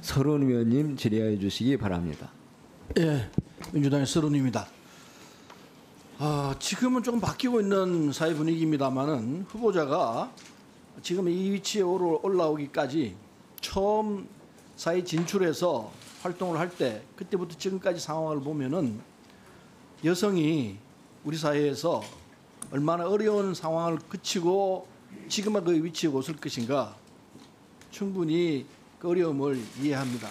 서른 의원님 질의하여 주시기 바랍니다. 예, 민주당의 서른입니다. 지금은 조금 바뀌고 있는 사회 분위기입니다만은 후보자가 지금 이 위치에 올라오기까지 처음 사회 진출해서 활동을 할 때 그때부터 지금까지 상황을 보면은 여성이 우리 사회에서 얼마나 어려운 상황을 거치고 지금의 그 위치에 오실 것인가 충분히 그 어려움을 이해합니다.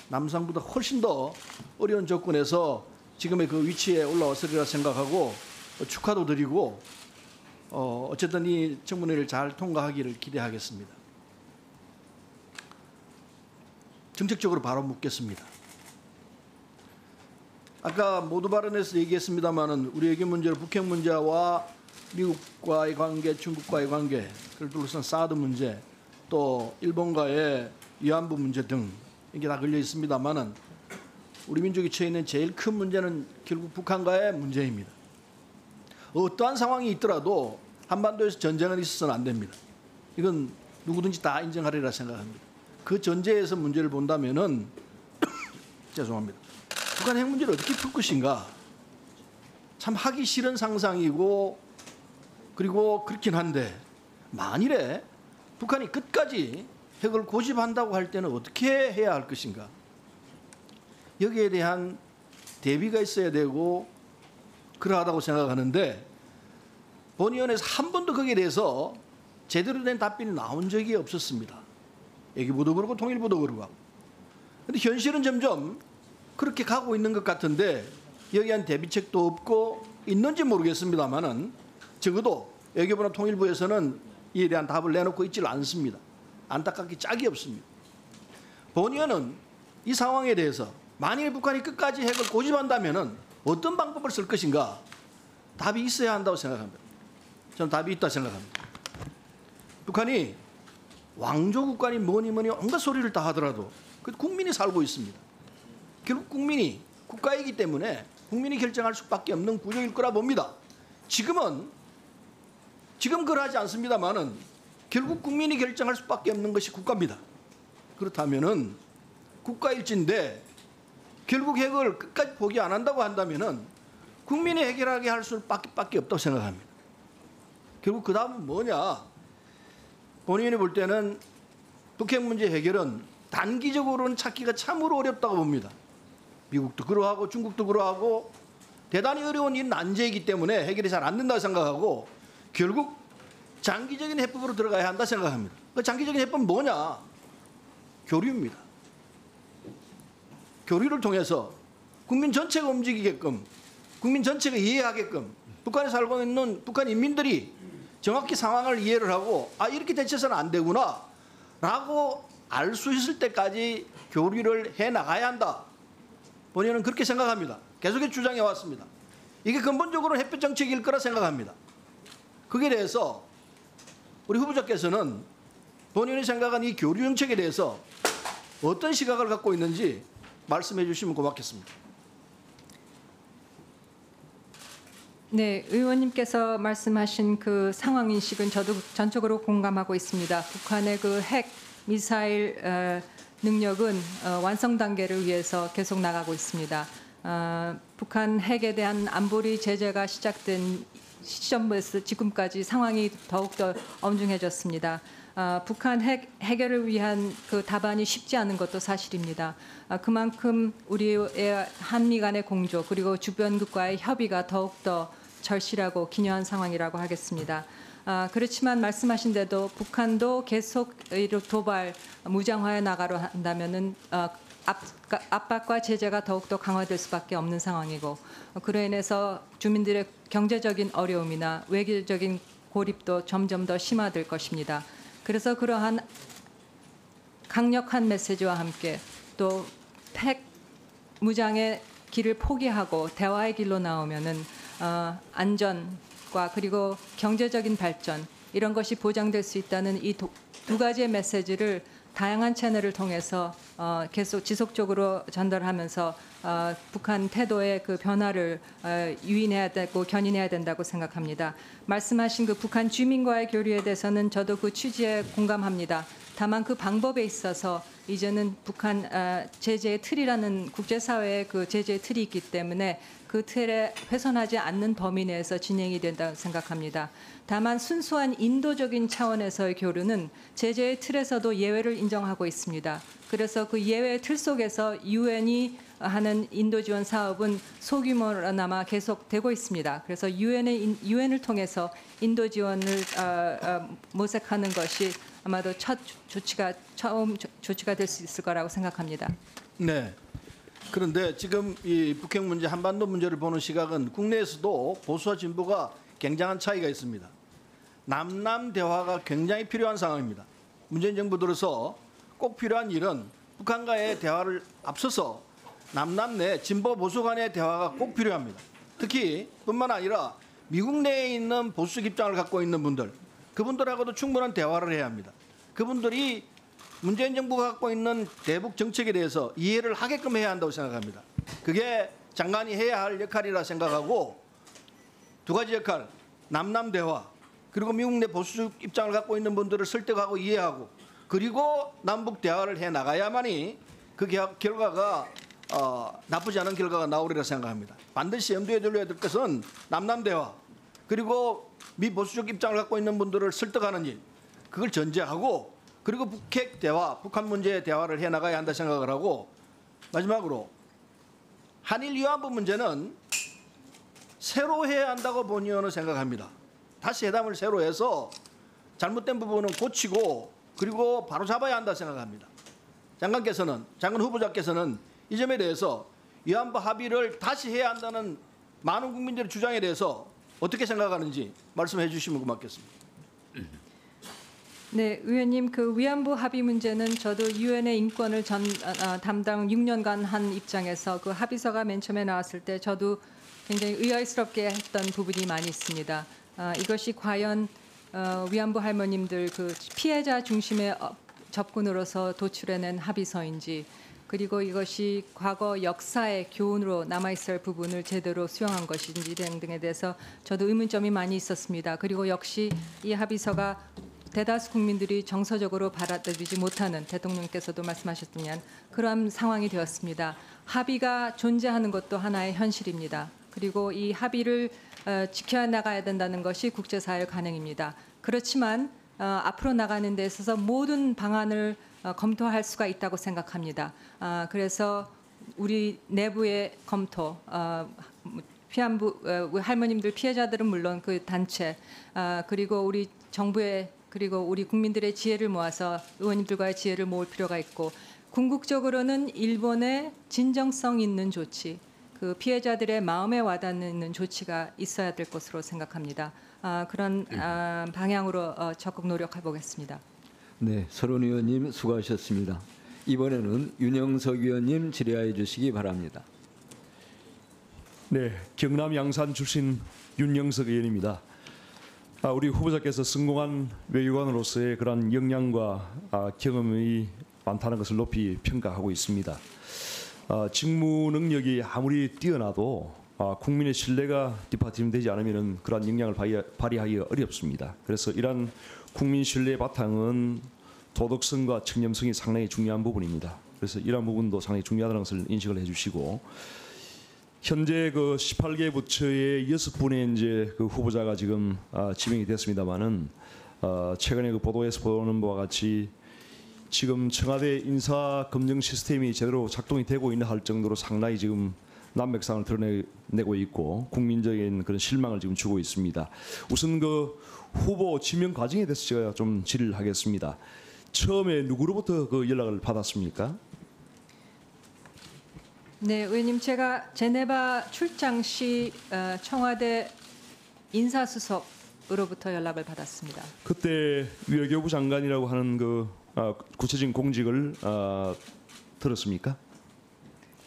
남성보다 훨씬 더 어려운 조건에서 지금의 그 위치에 올라왔으리라 생각하고 축하도 드리고 어쨌든 이 청문회를 잘 통과하기를 기대하겠습니다. 정책적으로 바로 묻겠습니다. 아까 모두 발언에서 얘기했습니다마는 우리 외교 문제로 북핵 문제와 미국과의 관계, 중국과의 관계, 그를 둘러싼 사드 문제, 또 일본과의 위안부 문제 등 이게 다 걸려 있습니다마는 우리 민족이 처해 있는 제일 큰 문제는 결국 북한과의 문제입니다. 어떠한 상황이 있더라도 한반도에서 전쟁은 있어서는 안 됩니다. 이건 누구든지 다 인정하리라 생각합니다. 그 전제에서 문제를 본다면은 죄송합니다. 북한 핵 문제를 어떻게 풀 것인가 참 하기 싫은 상상이고 그리고 그렇긴 한데 만일에 북한이 끝까지 핵을 고집한다고 할 때는 어떻게 해야 할 것인가 여기에 대한 대비가 있어야 되고 그러하다고 생각하는데 본위원회에서 한 번도 거기에 대해서 제대로 된 답변이 나온 적이 없었습니다. 외교부도 그렇고 통일부도 그러고. 그런데 현실은 점점 그렇게 가고 있는 것 같은데 여기한 대비책도 없고 있는지 모르겠습니다만은 적어도 외교부나 통일부에서는 이에 대한 답을 내놓고 있질 않습니다. 안타깝게 짝이 없습니다. 본위원은 이 상황에 대해서 만일 북한이 끝까지 핵을 고집한다면 어떤 방법을 쓸 것인가 답이 있어야 한다고 생각합니다. 저는 답이 있다 생각합니다. 북한이 왕조국가니 뭐니 온갖 소리를 다 하더라도 그 국민이 살고 있습니다. 결국 국민이 국가이기 때문에 국민이 결정할 수밖에 없는 구조일 거라 봅니다. 지금 그걸 하지 않습니다만은 결국 국민이 결정할 수밖에 없는 것이 국가입니다. 그렇다면은 국가일진데 결국 핵을 끝까지 포기 안 한다고 한다면은 국민이 해결하게 할 수밖에 없다고 생각합니다. 결국 그 다음은 뭐냐? 본인이 볼 때는 북핵 문제 해결은 단기적으로는 찾기가 참으로 어렵다고 봅니다. 미국도 그러하고 중국도 그러하고 대단히 어려운 이 난제이기 때문에 해결이 잘 안 된다고 생각하고 결국 장기적인 해법으로 들어가야 한다 생각합니다. 그 장기적인 해법은 뭐냐? 교류입니다. 교류를 통해서 국민 전체가 움직이게끔 국민 전체가 이해하게끔 북한에 살고 있는 북한 인민들이 정확히 상황을 이해를 하고 이렇게 대처해서는 안 되구나 라고 알 수 있을 때까지 교류를 해나가야 한다. 본인은 그렇게 생각합니다. 계속해서 주장해 왔습니다. 이게 근본적으로 햇볕 정책일 거라 생각합니다. 거기에 대해서 우리 후보자께서는 본인이 생각한 이 교류 정책에 대해서 어떤 시각을 갖고 있는지 말씀해 주시면 고맙겠습니다. 네, 의원님께서 말씀하신 그 상황 인식은 저도 전적으로 공감하고 있습니다. 북한의 그 핵 미사일 능력은 완성 단계를 위해서 계속 나가고 있습니다. 북한 핵에 대한 안보리 제재가 시작된 시점에서 지금까지 상황이 더욱더 엄중해졌습니다. 북한 핵 해결을 위한 그 답안이 쉽지 않은 것도 사실입니다. 그만큼 우리의 한미 간의 공조 그리고 주변국과의 협의가 더욱더 절실하고 기묘한 상황이라고 하겠습니다. 그렇지만 말씀하신 대로 북한도 계속 도발, 무장화해 나가려 한다면은 압박과 제재가 더욱더 강화될 수밖에 없는 상황이고 그로 인해서 주민들의 경제적인 어려움이나 외교적인 고립도 점점 더 심화될 것입니다. 그래서 그러한 강력한 메시지와 함께 또 핵 무장의 길을 포기하고 대화의 길로 나오면은 안전과 그리고 경제적인 발전 이런 것이 보장될 수 있다는 이 두 가지의 메시지를 다양한 채널을 통해서 계속 지속적으로 전달하면서 북한 태도의 그 변화를 유인해야 되고 견인해야 된다고 생각합니다. 말씀하신 그 북한 주민과의 교류에 대해서는 저도 그 취지에 공감합니다. 다만 그 방법에 있어서 이제는 북한 제재의 틀이라는 국제사회의 그 제재의 틀이 있기 때문에 그 틀에 훼손하지 않는 범위 내에서 진행이 된다고 생각합니다. 다만 순수한 인도적인 차원에서의 교류는 제재의 틀에서도 예외를 인정하고 있습니다. 그래서 그 예외의 틀 속에서 유엔이 하는 인도 지원 사업은 소규모로나마 계속되고 있습니다. 그래서 유엔을 통해서 인도 지원을 모색하는 것이 아마도 처음 조치가 될 수 있을 거라고 생각합니다. 네. 그런데 지금 이 북핵 문제, 한반도 문제를 보는 시각은 국내에서도 보수와 진보가 굉장한 차이가 있습니다. 남남 대화가 굉장히 필요한 상황입니다. 문재인 정부 들어서 꼭 필요한 일은 북한과의 대화를 앞서서 남남 내 진보 보수 간의 대화가 꼭 필요합니다. 특히 뿐만 아니라 미국 내에 있는 보수적 입장을 갖고 있는 분들, 그분들하고도 충분한 대화를 해야 합니다. 그분들이 문재인 정부가 갖고 있는 대북 정책에 대해서 이해를 하게끔 해야 한다고 생각합니다. 그게 장관이 해야 할 역할이라 생각하고, 두 가지 역할, 남남 대화, 그리고 미국 내 보수적 입장을 갖고 있는 분들을 설득하고 이해하고, 그리고 남북 대화를 해 나가야만이 그 결과가 나쁘지 않은 결과가 나오리라 생각합니다. 반드시 염두에 둘러야 될 것은 남남 대화, 그리고 미 보수적 입장을 갖고 있는 분들을 설득하는 일, 그걸 전제하고, 그리고 북핵 대화, 북한 문제의 대화를 해 나가야 한다 생각을 하고, 마지막으로 한일 위안부 문제는 새로 해야 한다고 본의원은 생각합니다. 다시 회담을 새로 해서 잘못된 부분은 고치고, 그리고 바로 잡아야 한다 생각합니다. 장관 후보자께서는 이 점에 대해서 위안부 합의를 다시 해야 한다는 많은 국민들의 주장에 대해서 어떻게 생각하는지 말씀해 주시면 고맙겠습니다. 네, 의원님, 그 위안부 합의 문제는 저도 유엔의 인권을 담당 6년간 한 입장에서 그 합의서가 맨 처음에 나왔을 때 저도 굉장히 의아스럽게 했던 부분이 많이 있습니다. 이것이 과연 위안부 할머님들 그 피해자 중심의 접근으로서 도출해낸 합의서인지, 그리고 이것이 과거 역사의 교훈으로 남아있을 부분을 제대로 수용한 것인지 등등에 대해서 저도 의문점이 많이 있었습니다. 그리고 역시 이 합의서가 대다수 국민들이 정서적으로 받아들이지 못하는, 대통령께서도 말씀하셨던 그러한 상황이 되었습니다. 합의가 존재하는 것도 하나의 현실입니다. 그리고 이 합의를 지켜야 나가야 된다는 것이 국제사회의 관행입니다. 그렇지만 앞으로 나가는 데 있어서 모든 방안을 검토할 수가 있다고 생각합니다. 그래서 우리 내부의 검토, 위안부 할머님들 피해자들은 물론 그 단체, 그리고 우리 정부의, 그리고 우리 국민들의 지혜를 모아서 의원님들과의 지혜를 모을 필요가 있고, 궁극적으로는 일본의 진정성 있는 조치, 그 피해자들의 마음에 와닿는 조치가 있어야 될 것으로 생각합니다. 그런 방향으로 적극 노력해 보겠습니다. 네, 서른 의원님 수고하셨습니다. 이번에는 윤영석 의원님 질의하여 주시기 바랍니다. 네, 경남 양산 출신 윤영석 의원입니다. 우리 후보자께서 성공한 외교관으로서의 그런 역량과 경험이 많다는 것을 높이 평가하고 있습니다. 직무 능력이 아무리 뛰어나도 국민의 신뢰가 뒷받침되지 않으면 그러한 역량을 발휘하기 어렵습니다. 그래서 이러한 국민 신뢰의 바탕은 도덕성과 청렴성이 상당히 중요한 부분입니다. 그래서 이러한 부분도 상당히 중요하다는 것을 인식을 해주시고, 현재 그 18개 부처의 6분의 이제 그 후보자가 지금 지명이 됐습니다만은 최근에 그 보도에서 보도하는 바와 같이 지금 청와대 인사 검증 시스템이 제대로 작동이 되고 있는 할 정도로 상당히 지금 난맥상을 드러내고 있고 국민적인 그런 실망을 지금 주고 있습니다. 우선 그 후보 지명 과정에 대해서 제가 좀 질의를 하겠습니다. 처음에 누구로부터 그 연락을 받았습니까? 네, 의원님, 제가 제네바 출장 시 청와대 인사수석으로부터 연락을 받았습니다. 그때 외교부 장관이라고 하는 그 구체적인 공직을 들었습니까?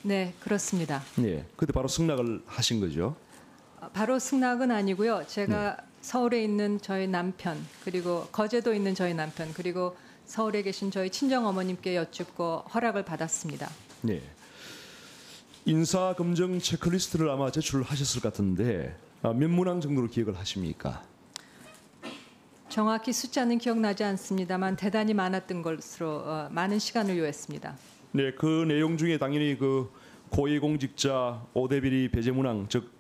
네, 그렇습니다. 네, 그때 바로 승낙을 하신 거죠? 바로 승낙은 아니고요. 제가 서울에 있는 저희 남편, 그리고 거제도에 있는 저희 남편, 그리고 서울에 계신 저희 친정 어머님께 여쭙고 허락을 받았습니다. 네. 인사 검증 체크리스트를 아마 제출하셨을 것 같은데 몇 문항 정도로 기억을 하십니까? 정확히 숫자는 기억나지 않습니다만 대단히 많았던 것으로 많은 시간을 요했습니다. 네, 그 내용 중에 당연히 그 고위공직자 5대 비리 배제 문항, 즉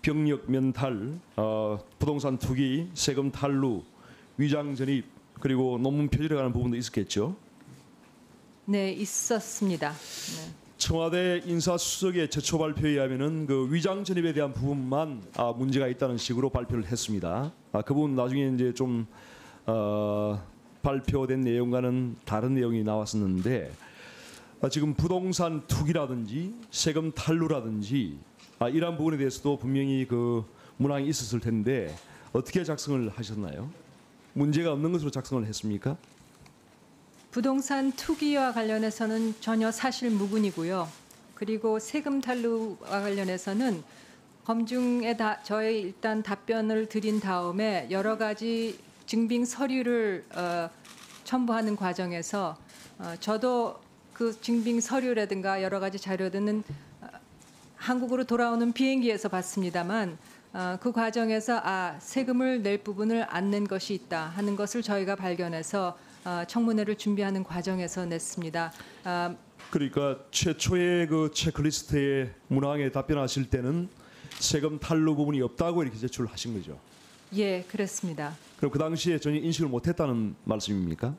병력 면탈, 부동산 투기, 세금 탈루, 위장 전입, 그리고 논문 표절에 관한 부분도 있었겠죠. 네, 있었습니다. 네. 청와대 인사수석의 최초 발표에 의하면은 그 위장 전입에 대한 부분만 문제가 있다는 식으로 발표를 했습니다. 그 부분 나중에 이제 좀 발표된 내용과는 다른 내용이 나왔었는데 지금 부동산 투기라든지 세금 탈루라든지 이러한 부분에 대해서도 분명히 그 문항이 있었을 텐데 어떻게 작성을 하셨나요? 문제가 없는 것으로 작성을 했습니까? 부동산 투기와 관련해서는 전혀 사실 무근이고요. 그리고 세금 탈루와 관련해서는 검증에 저희 일단 답변을 드린 다음에 여러 가지 증빙 서류를 첨부하는 과정에서 저도 그 증빙 서류라든가 여러 가지 자료들은 한국으로 돌아오는 비행기에서 봤습니다만 그 과정에서 세금을 낼 부분을 안 낸 것이 있다 하는 것을 저희가 발견해서 청문회를 준비하는 과정에서 냈습니다. 그러니까 최초의 그 체크리스트의 문항에 답변하실 때는 세금 탈루 부분이 없다고 이렇게 제출하신 거죠. 예, 그렇습니다. 그럼 그 당시에 전혀 인식을 못했다는 말씀입니까?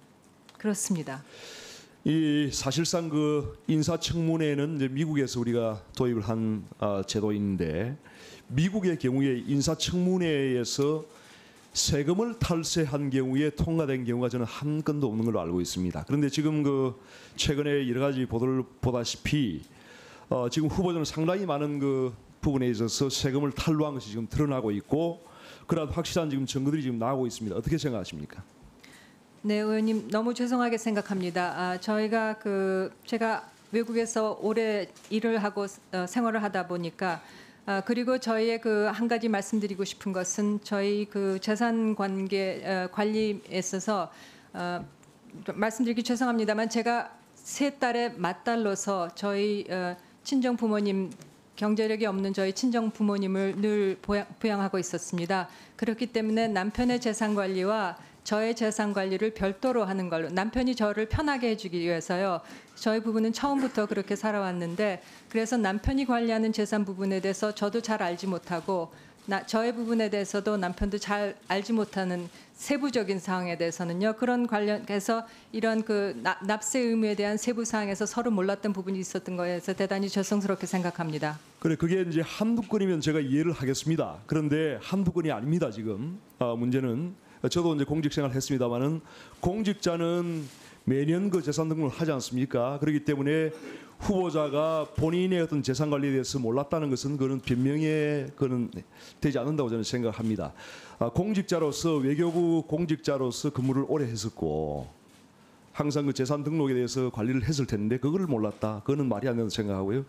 그렇습니다. 이 사실상 그 인사청문회는 이제 미국에서 우리가 도입을 한 제도인데 미국의 경우에 인사청문회에서 세금을 탈세한 경우에 통과된 경우가 저는 한 건도 없는 걸로 알고 있습니다. 그런데 지금 그 최근에 여러 가지 보도를 보다시피 지금 후보자는 상당히 많은 그 부분에 있어서 세금을 탈루한 것이 지금 드러나고 있고 그런 확실한 지금 증거들이 지금 나오고 있습니다. 어떻게 생각하십니까? 네, 의원님 너무 죄송하게 생각합니다. 제가 외국에서 오래 일을 하고 생활을 하다 보니까 그리고 저희의 그 한 가지 말씀드리고 싶은 것은 저희 그 재산 관계 관리에 있어서 말씀드리기 죄송합니다만 제가 세 딸의 맏딸로서 저희 친정 부모님 경제력이 없는 저희 친정 부모님을 늘 부양하고 있었습니다. 그렇기 때문에 남편의 재산 관리와 저의 재산 관리를 별도로 하는 걸로 남편이 저를 편하게 해주기 위해서요. 저희 부부는 처음부터 그렇게 살아왔는데 그래서 남편이 관리하는 재산 부분에 대해서 저도 잘 알지 못하고 저의 부분에 대해서도 남편도 잘 알지 못하는 세부적인 사항에 대해서는요. 그런 관련해서 이런 그 납세 의무에 대한 세부 사항에서 서로 몰랐던 부분이 있었던 거에서 대단히 죄송스럽게 생각합니다. 그래 그게 이제 한두 건이면 제가 이해를 하겠습니다. 그런데 한두 건이 아닙니다. 지금 문제는 저도 이제 공직생활을 했습니다마는 공직자는 매년 그 재산 등록을 하지 않습니까? 그렇기 때문에 후보자가 본인의 어떤 재산 관리에 대해서 몰랐다는 것은 그는 변명에 그는 되지 않는다고 저는 생각합니다. 공직자로서 외교부 공직자로서 근무를 오래 했었고 항상 그 재산 등록에 대해서 관리를 했을 텐데 그걸 몰랐다. 그거는 말이 안 된다고 생각하고요.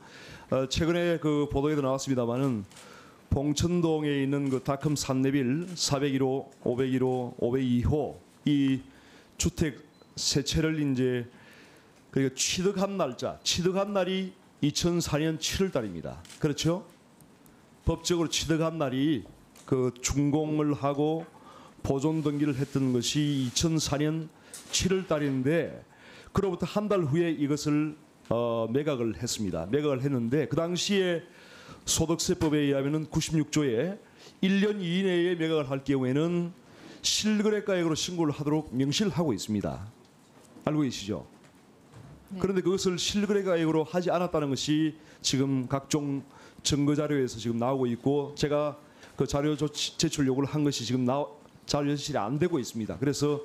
최근에 그 보도에도 나왔습니다마는 봉천동에 있는 그 다컴 산내빌 401호, 501호, 502호 이 주택 세 채를 이제 그리고 취득한 날이 2004년 7월 달입니다. 그렇죠? 법적으로 취득한 날이 그 준공을 하고 보존 등기를 했던 것이 2004년 7월 달인데 그로부터 한 달 후에 이것을 매각을 했습니다. 매각을 했는데 그 당시에 소득세법에 의하면은 96조에 1년 이내에 매각을 할 경우에는 실거래가액으로 신고를 하도록 명시를 하고 있습니다. 알고 계시죠? 네. 그런데 그것을 실거래가액으로 하지 않았다는 것이 지금 각종 증거 자료에서 지금 나오고 있고 제가 그 자료 제출 요구를 한 것이 지금 자료 제출이 안 되고 있습니다. 그래서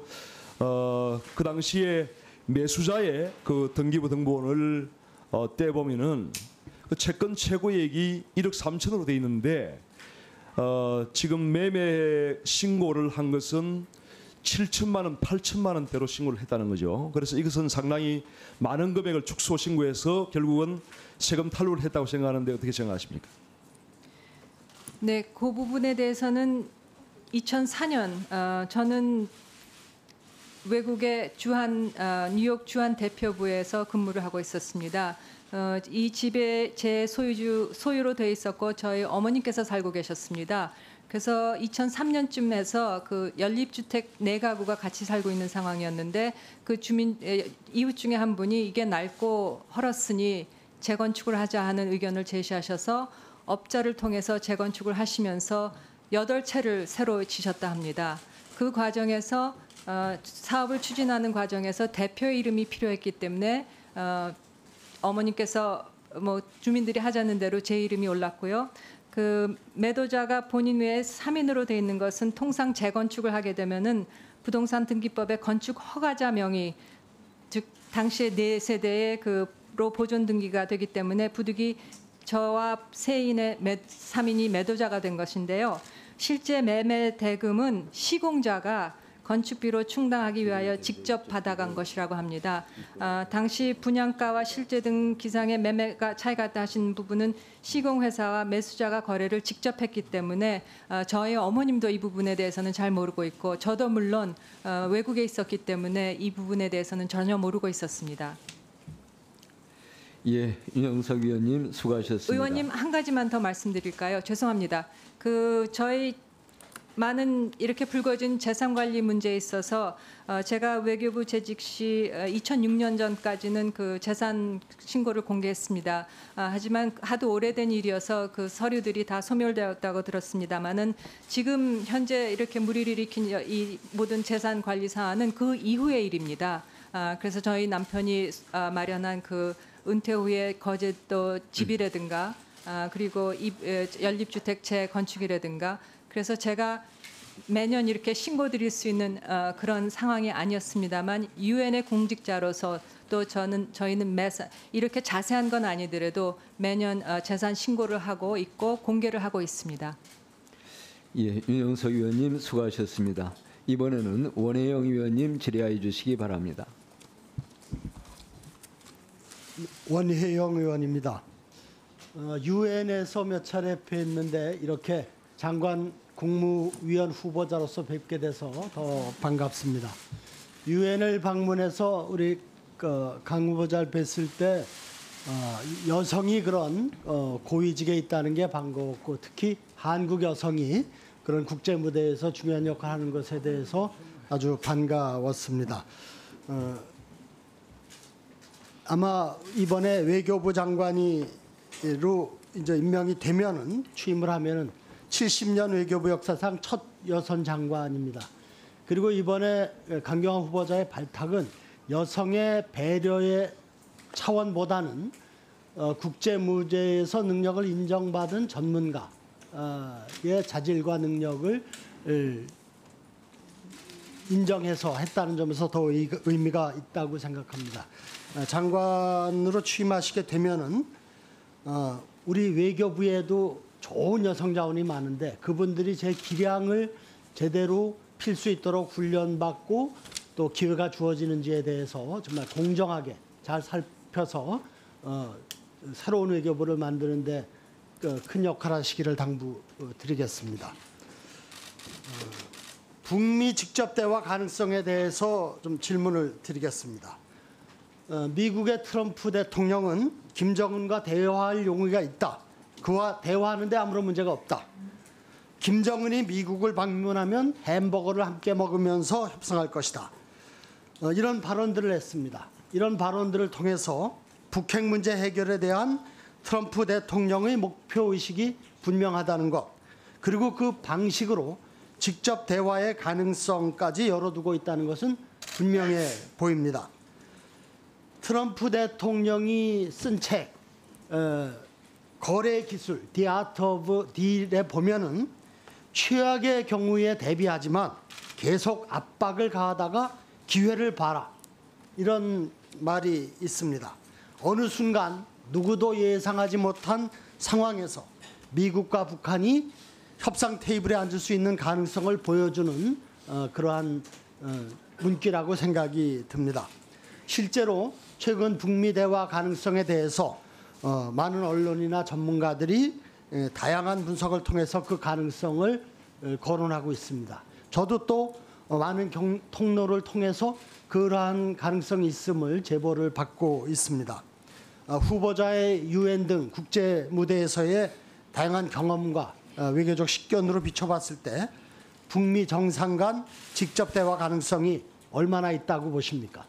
그 당시에 매수자의 그 등기부 등본을 떼보면은 그 채권 최고액이 1억 3천으로 돼 있는데 지금 매매 신고를 한 것은 7천만 원, 8천만 원대로 신고를 했다는 거죠. 그래서 이것은 상당히 많은 금액을 축소 신고해서 결국은 세금 탈루를 했다고 생각하는데 어떻게 생각하십니까? 네, 그 부분에 대해서는 2004년 저는 외국의 뉴욕 주한 대표부에서 근무를 하고 있었습니다. 이 집에 제 소유로 돼 있었고 저희 어머님께서 살고 계셨습니다. 그래서 2003년쯤에서 그 연립주택 4가구가 같이 살고 있는 상황이었는데 그 이웃 중에 한 분이 이게 낡고 헐었으니 재건축을 하자 하는 의견을 제시하셔서 업자를 통해서 재건축을 하시면서 8채를 새로 지셨다 합니다. 그 과정에서 사업을 추진하는 과정에서 대표 이름이 필요했기 때문에 어머님께서 뭐 주민들이 하자는 대로 제 이름이 올랐고요. 그 매도자가 본인 외에 3인으로 돼 있는 것은 통상 재건축을 하게 되면은 부동산 등기법에 건축 허가자 명의, 즉 당시에 4세대의 그로 보존 등기가 되기 때문에 부득이 저와 3인이 매도자가 된 것인데요. 실제 매매 대금은 시공자가 건축비로 충당하기 위하여 직접 받아간 것이라고 합니다. 당시 분양가와 실제 등 기상의 매매가 차이가 있다 하신 부분은 시공회사와 매수자가 거래를 직접 했기 때문에 저희 어머님도 이 부분에 대해서는 잘 모르고 있고 저도 물론 외국에 있었기 때문에 이 부분에 대해서는 전혀 모르고 있었습니다. 예, 윤영석 위원님 수고하셨습니다. 의원님 한 가지만 더 말씀드릴까요? 죄송합니다. 저희 많은 이렇게 불거진 재산 관리 문제에 있어서 제가 외교부 재직 시 2006년 전까지는 그 재산 신고를 공개했습니다. 하지만 하도 오래된 일이어서 그 서류들이 다 소멸되었다고 들었습니다만은 지금 현재 이렇게 물의를 일으킨 이 모든 재산 관리 사안은 그 이후의 일입니다. 그래서 저희 남편이 마련한 그 은퇴 후에 거제도 집이라든가 그리고 연립주택 재건축이라든가 그래서 제가 매년 이렇게 신고드릴 수 있는 그런 상황이 아니었습니다만 유엔의 공직자로서 또 저희는 이렇게 자세한 건 아니더라도 매년 재산 신고를 하고 있고 공개를 하고 있습니다. 예, 윤영석 위원님 수고하셨습니다. 이번에는 원혜영 위원님 질의하여 주시기 바랍니다. 원혜영 의원입니다. 유엔에서 몇 차례 뵀는데 이렇게 장관 국무위원 후보자로서 뵙게 돼서 더 반갑습니다. 유엔을 방문해서 우리 강 후보자를 뵀을 때 여성이 그런 고위직에 있다는 게 반가웠고 특히 한국 여성이 그런 국제 무대에서 중요한 역할을 하는 것에 대해서 아주 반가웠습니다. 아마 이번에 외교부 장관으로 이제 임명이 되면은 취임을 하면은 70년 외교부 역사상 첫 여성 장관입니다. 그리고 이번에 강경화 후보자의 발탁은 여성의 배려의 차원보다는 국제 무대에서 능력을 인정받은 전문가의 자질과 능력을 인정해서 했다는 점에서 더 의미가 있다고 생각합니다. 장관으로 취임하시게 되면은 우리 외교부에도 좋은 여성 자원이 많은데 그분들이 제 기량을 제대로 필 수 있도록 훈련받고 또 기회가 주어지는지에 대해서 정말 공정하게 잘 살펴서 새로운 외교부를 만드는데 큰 역할 하시기를 당부드리겠습니다. 북미 직접 대화 가능성에 대해서 좀 질문을 드리겠습니다. 미국의 트럼프 대통령은 김정은과 대화할 용의가 있다. 그와 대화하는데 아무런 문제가 없다. 김정은이 미국을 방문하면 햄버거를 함께 먹으면서 협상할 것이다. 이런 발언들을 했습니다. 이런 발언들을 통해서 북핵 문제 해결에 대한 트럼프 대통령의 목표의식이 분명하다는 것, 그리고 그 방식으로 직접 대화의 가능성까지 열어두고 있다는 것은 분명해 보입니다. 트럼프 대통령이 쓴 책, 거래 기술, The Art of Deal에 보면은 최악의 경우에 대비하지만 계속 압박을 가하다가 기회를 봐라. 이런 말이 있습니다. 어느 순간 누구도 예상하지 못한 상황에서 미국과 북한이 협상 테이블에 앉을 수 있는 가능성을 보여주는 그러한 문기라고 생각이 듭니다. 실제로 최근 북미 대화 가능성에 대해서 많은 언론이나 전문가들이 다양한 분석을 통해서 그 가능성을 거론하고 있습니다. 저도 또 많은 통로를 통해서 그러한 가능성이 있음을 제보를 받고 있습니다. 후보자의 유엔 등 국제 무대에서의 다양한 경험과 외교적 식견으로 비춰봤을 때 북미 정상 간 직접 대화 가능성이 얼마나 있다고 보십니까?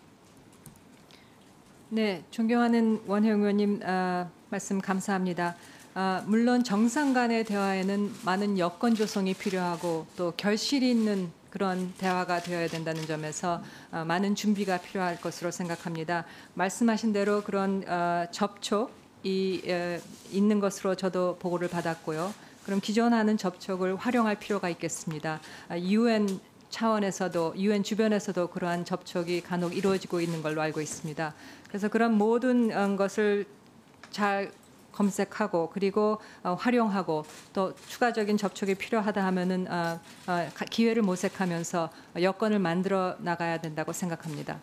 네, 존경하는 원혜영 의원님 말씀 감사합니다. 물론 정상 간의 대화에는 많은 여건 조성이 필요하고 또 결실이 있는 그런 대화가 되어야 된다는 점에서 많은 준비가 필요할 것으로 생각합니다. 말씀하신 대로 그런 접촉이 있는 것으로 저도 보고를 받았고요. 그럼 기존 하는 접촉을 활용할 필요가 있겠습니다. UN 차원에서도 UN 주변에서도 그러한 접촉이 간혹 이루어지고 있는 걸로 알고 있습니다. 그래서 그런 모든 것을 잘 검색하고 그리고 활용하고 또 추가적인 접촉이 필요하다 하면은 기회를 모색하면서 여건을 만들어 나가야 된다고 생각합니다.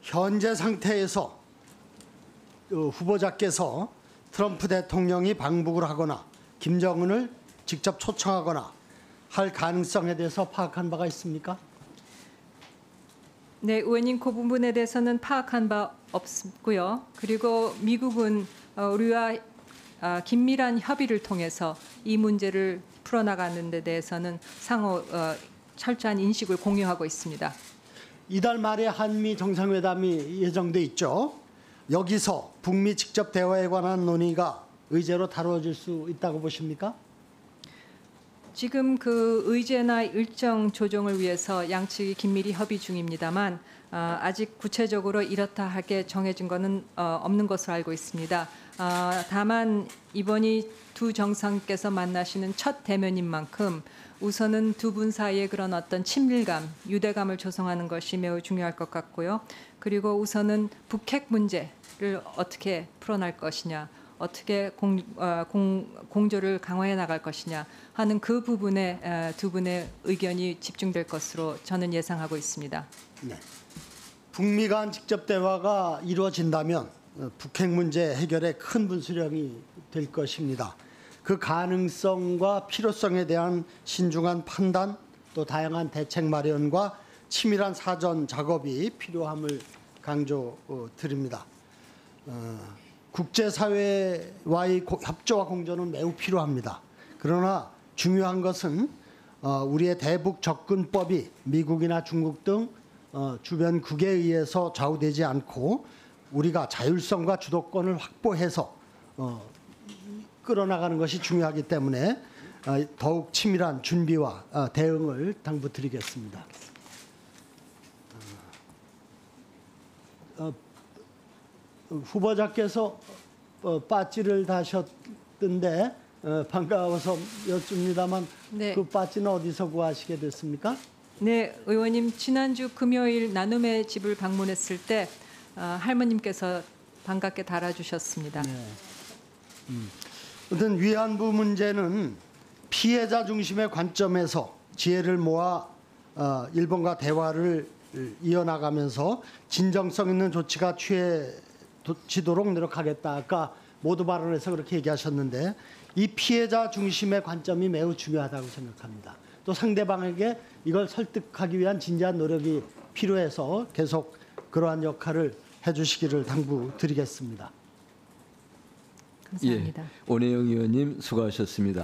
현재 상태에서 후보자께서 트럼프 대통령이 방북을 하거나 김정은을 직접 초청하거나 할 가능성에 대해서 파악한 바가 있습니까? 네, 의원님 그 부분에 대해서는 파악한 바 없고요. 그리고 미국은 우리와 긴밀한 협의를 통해서 이 문제를 풀어나가는 데 대해서는 상호 철저한 인식을 공유하고 있습니다. 이달 말에 한미 정상회담이 예정돼 있죠. 여기서 북미 직접 대화에 관한 논의가 의제로 다뤄질 수 있다고 보십니까? 지금 그 의제나 일정 조정을 위해서 양측이 긴밀히 협의 중입니다만 아직 구체적으로 이렇다 하게 정해진 것은 없는 것으로 알고 있습니다. 다만 이번이 두 정상께서 만나시는 첫 대면인 만큼 우선은 두 분 사이의 그런 어떤 친밀감, 유대감을 조성하는 것이 매우 중요할 것 같고요. 그리고 우선은 북핵 문제를 어떻게 풀어날 것이냐, 어떻게 공조를 강화해 나갈 것이냐 하는 그 부분에 두 분의 의견이 집중될 것으로 저는 예상하고 있습니다. 네. 북미 간 직접 대화가 이루어진다면 북핵 문제 해결에 큰 분수령이 될 것입니다. 그 가능성과 필요성에 대한 신중한 판단, 또 다양한 대책 마련과 치밀한 사전 작업이 필요함을 강조드립니다. 국제사회와의 협조와 공조는 매우 필요합니다. 그러나 중요한 것은 우리의 대북 접근법이 미국이나 중국 등 주변국에 의해서 좌우되지 않고 우리가 자율성과 주도권을 확보해서 끌어나가는 것이 중요하기 때문에 더욱 치밀한 준비와 대응을 당부드리겠습니다. 후보자께서 빠찌를 다셨던데 반가워서 여쭙니다만 네. 그 빠찌는 어디서 구하시게 됐습니까? 네, 의원님 지난주 금요일 나눔의 집을 방문했을 때 할머님께서 반갑게 달아주셨습니다. 네. 어떤 위안부 문제는 피해자 중심의 관점에서 지혜를 모아 일본과 대화를 이어나가면서 진정성 있는 조치가 취해지도록 노력하겠다. 아까 모두 발언에서 그렇게 얘기하셨는데 이 피해자 중심의 관점이 매우 중요하다고 생각합니다. 또 상대방에게 이걸 설득하기 위한 진지한 노력이 필요해서 계속 그러한 역할을 해주시기를 당부드리겠습니다. 감사합니다. 원혜영 의원님 수고하셨습니다.